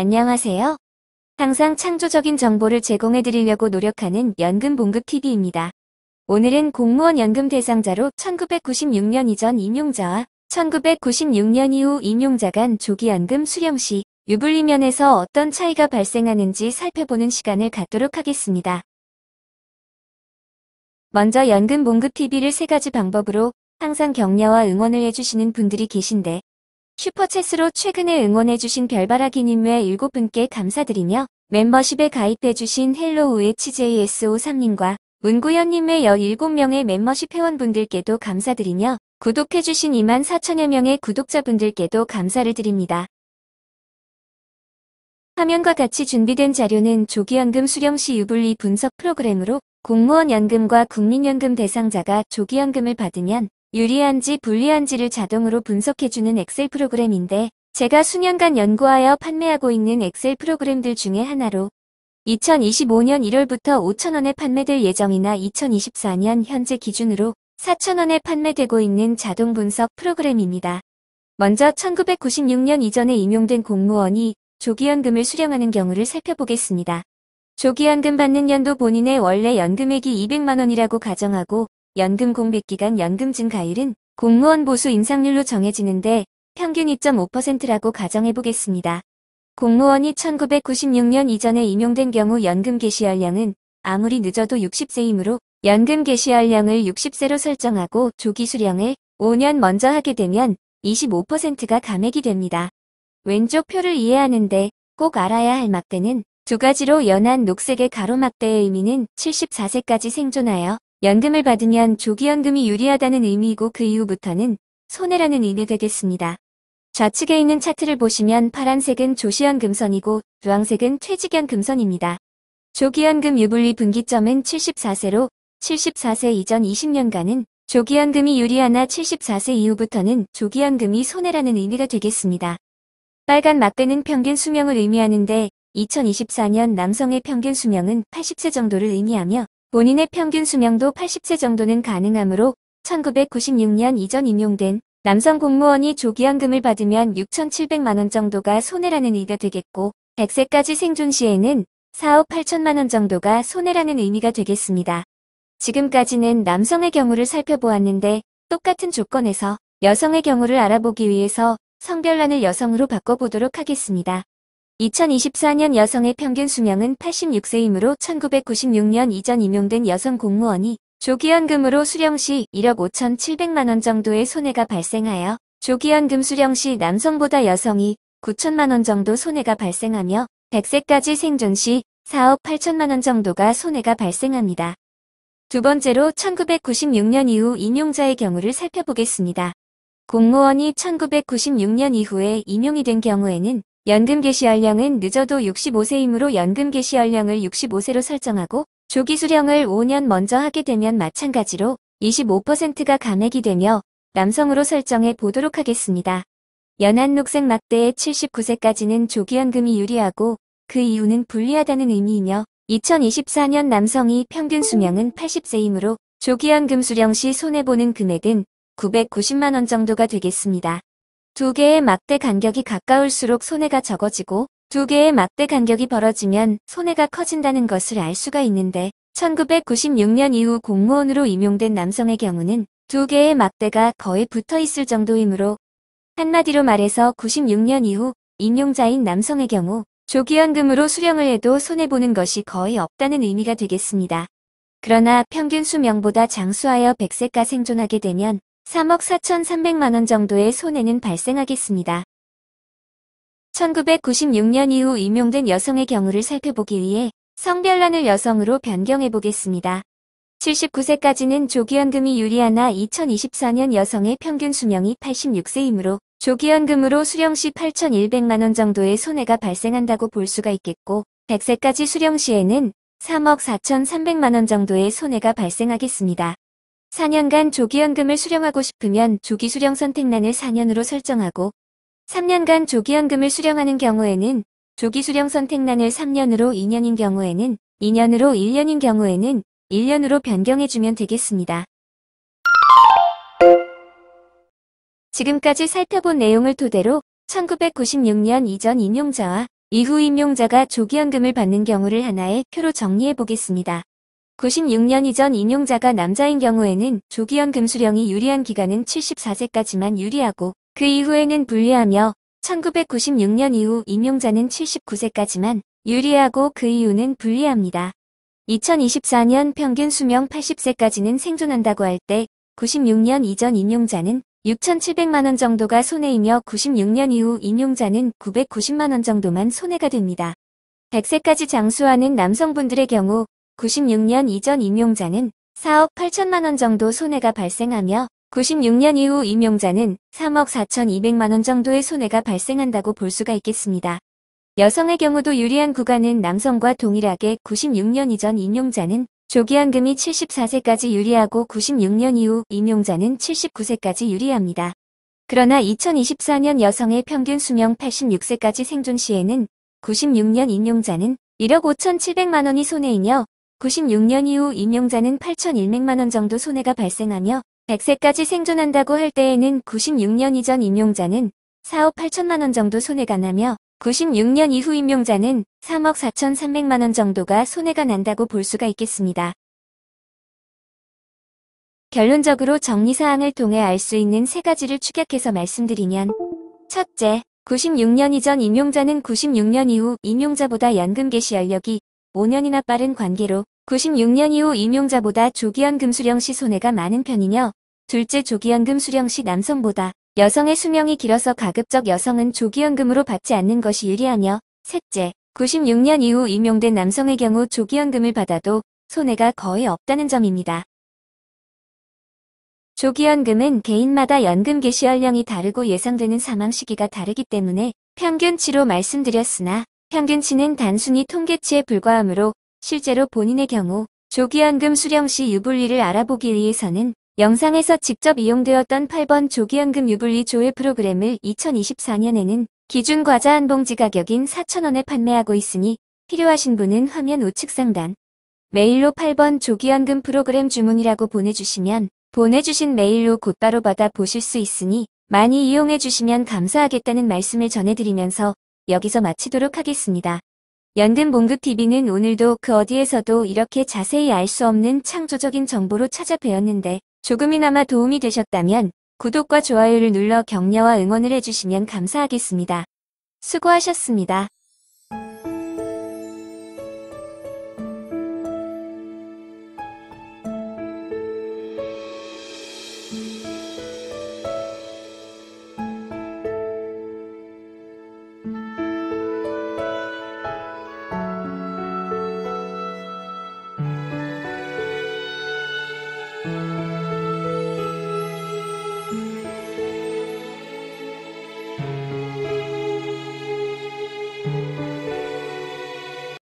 안녕하세요. 항상 창조적인 정보를 제공해 드리려고 노력하는 연금봉급TV입니다. 오늘은 공무원 연금 대상자로 1996년 이전 임용자와 1996년 이후 임용자 간 조기연금 수령 시 유불리 면에서 어떤 차이가 발생하는지 살펴보는 시간을 갖도록 하겠습니다. 먼저 연금봉급TV를 3가지 방법으로 항상 격려와 응원을 해주시는 분들이 계신데 슈퍼챗으로 최근에 응원해주신 별바라기님 외 7분께 감사드리며 멤버십에 가입해주신 헬로우의 CJS53님과 문구현님 외 17명의 멤버십 회원분들께도 감사드리며 구독해주신 24,000여 명의 구독자분들께도 감사를 드립니다. 화면과 같이 준비된 자료는 조기연금 수령시 유불리 분석 프로그램으로 공무원 연금과 국민연금 대상자가 조기연금을 받으면 유리한지 불리한지를 자동으로 분석해주는 엑셀 프로그램인데 제가 수년간 연구하여 판매하고 있는 엑셀 프로그램들 중에 하나로 2025년 1월부터 5,000원에 판매될 예정이나 2024년 현재 기준으로 4,000원에 판매되고 있는 자동 분석 프로그램입니다. 먼저 1996년 이전에 임용된 공무원이 조기연금을 수령하는 경우를 살펴보겠습니다. 조기연금 받는 연도 본인의 원래 연금액이 200만원이라고 가정하고 연금 공백기간 연금 증가율은 공무원 보수 인상률로 정해지는데 평균 2.5%라고 가정해보겠습니다. 공무원이 1996년 이전에 임용된 경우 연금 개시 연령은 아무리 늦어도 60세이므로 연금 개시 연령을 60세로 설정하고 조기 수령을 5년 먼저 하게 되면 25%가 감액이 됩니다. 왼쪽 표를 이해하는데 꼭 알아야 할 막대는 2가지로 연한 녹색의 가로막대의 의미는 74세까지 생존하여 연금을 받으면 조기연금이 유리하다는 의미이고 그 이후부터는 손해라는 의미 되겠습니다. 좌측에 있는 차트를 보시면 파란색은 조시연금선이고 주황색은 퇴직연금선입니다. 조기연금 유불리 분기점은 74세로 74세 이전 20년간은 조기연금이 유리하나 74세 이후부터는 조기연금이 손해라는 의미가 되겠습니다. 빨간 막대는 평균 수명을 의미하는데 2024년 남성의 평균 수명은 80세 정도를 의미하며 본인의 평균 수명도 80세 정도는 가능하므로 1996년 이전 임용된 남성 공무원이 조기연금을 받으면 6,700만원 정도가 손해라는 의미가 되겠고 100세까지 생존 시에는 4억 8천만원 정도가 손해라는 의미가 되겠습니다. 지금까지는 남성의 경우를 살펴보았는데 똑같은 조건에서 여성의 경우를 알아보기 위해서 성별란을 여성으로 바꿔보도록 하겠습니다. 2024년 여성의 평균 수명은 86세이므로 1996년 이전 임용된 여성 공무원이 조기연금으로 수령 시 1억 5,700만원 정도의 손해가 발생하여 조기연금 수령 시 남성보다 여성이 9천만원 정도 손해가 발생하며 100세까지 생존 시 4억 8천만원 정도가 손해가 발생합니다. 두 번째로 1996년 이후 임용자의 경우를 살펴보겠습니다. 공무원이 1996년 이후에 임용이 된 경우에는 연금 개시 연령은 늦어도 65세이므로 연금 개시 연령을 65세로 설정하고 조기 수령을 5년 먼저 하게 되면 마찬가지로 25%가 감액이 되며 남성으로 설정해 보도록 하겠습니다. 연한 녹색 막대의 79세까지는 조기연금이 유리하고 그 이유는 불리하다는 의미이며 2024년 남성이 평균 수명은 80세이므로 조기연금 수령 시 손해보는 금액은 990만원 정도가 되겠습니다. 2개의 막대 간격이 가까울수록 손해가 적어지고 2개의 막대 간격이 벌어지면 손해가 커진다는 것을 알 수가 있는데 1996년 이후 공무원으로 임용된 남성의 경우는 2개의 막대가 거의 붙어 있을 정도이므로 한마디로 말해서 96년 이후 임용자인 남성의 경우 조기연금으로 수령을 해도 손해보는 것이 거의 없다는 의미가 되겠습니다. 그러나 평균 수명보다 장수하여 100세가 생존하게 되면 3억 4,300만원 정도의 손해는 발생하겠습니다. 1996년 이후 임용된 여성의 경우를 살펴보기 위해 성별란을 여성으로 변경해 보겠습니다. 79세까지는 조기연금이 유리하나 2024년 여성의 평균 수명이 86세이므로 조기연금으로 수령 시 8,100만원 정도의 손해가 발생한다고 볼 수가 있겠고 100세까지 수령 시에는 3억 4,300만원 정도의 손해가 발생하겠습니다. 4년간 조기연금을 수령하고 싶으면 조기수령 선택란을 4년으로 설정하고 3년간 조기연금을 수령하는 경우에는 조기수령 선택란을 3년으로 2년인 경우에는 2년으로 1년인 경우에는 1년으로 변경해주면 되겠습니다. 지금까지 살펴본 내용을 토대로 1996년 이전 임용자와 이후 임용자가 조기연금을 받는 경우를 하나의 표로 정리해 보겠습니다. 96년 이전 임용자가 남자인 경우에는 조기연금 수령이 유리한 기간은 74세까지만 유리하고 그 이후에는 불리하며 1996년 이후 임용자는 79세까지만 유리하고 그 이후는 불리합니다. 2024년 평균 수명 80세까지는 생존한다고 할 때 96년 이전 임용자는 6,700만원 정도가 손해이며 96년 이후 임용자는 990만원 정도만 손해가 됩니다. 100세까지 장수하는 남성분들의 경우 96년 이전 임용자는 4억 8천만원 정도 손해가 발생하며 96년 이후 임용자는 3억 4,200만원 정도의 손해가 발생한다고 볼 수가 있겠습니다. 여성의 경우도 유리한 구간은 남성과 동일하게 96년 이전 임용자는 조기연금이 74세까지 유리하고 96년 이후 임용자는 79세까지 유리합니다. 그러나 2024년 여성의 평균 수명 86세까지 생존 시에는 96년 임용자는 1억 5,700만원이 손해이며 96년 이후 임용자는 8,100만원 정도 손해가 발생하며 100세까지 생존한다고 할 때에는 96년 이전 임용자는 4억 8천만원 정도 손해가 나며 96년 이후 임용자는 3억 4,300만원 정도가 손해가 난다고 볼 수가 있겠습니다. 결론적으로 정리사항을 통해 알 수 있는 세 가지를 축약해서 말씀드리면 첫째, 96년 이전 임용자는 96년 이후 임용자보다 연금 개시 연력이 5년이나 빠른 관계로 96년 이후 임용자보다 조기연금 수령 시 손해가 많은 편이며 둘째, 조기연금 수령 시 남성보다 여성의 수명이 길어서 가급적 여성은 조기연금으로 받지 않는 것이 유리하며 셋째, 96년 이후 임용된 남성의 경우 조기연금을 받아도 손해가 거의 없다는 점입니다. 조기연금은 개인마다 연금 개시 연령이 다르고 예상되는 사망 시기가 다르기 때문에 평균치로 말씀드렸으나 평균치는 단순히 통계치에 불과하므로 실제로 본인의 경우 조기연금 수령 시 유불리를 알아보기 위해서는 영상에서 직접 이용되었던 8번 조기연금 유불리 조회 프로그램을 2024년에는 기준 과자 한 봉지 가격인 4,000원에 판매하고 있으니 필요하신 분은 화면 우측 상단 메일로 8번 조기연금 프로그램 주문이라고 보내주시면 보내주신 메일로 곧바로 받아 보실 수 있으니 많이 이용해 주시면 감사하겠다는 말씀을 전해드리면서 여기서 마치도록 하겠습니다. 연금봉급TV는 오늘도 그 어디에서도 이렇게 자세히 알 수 없는 창조적인 정보로 찾아뵈었는데 조금이나마 도움이 되셨다면 구독과 좋아요를 눌러 격려와 응원을 해주시면 감사하겠습니다. 수고하셨습니다.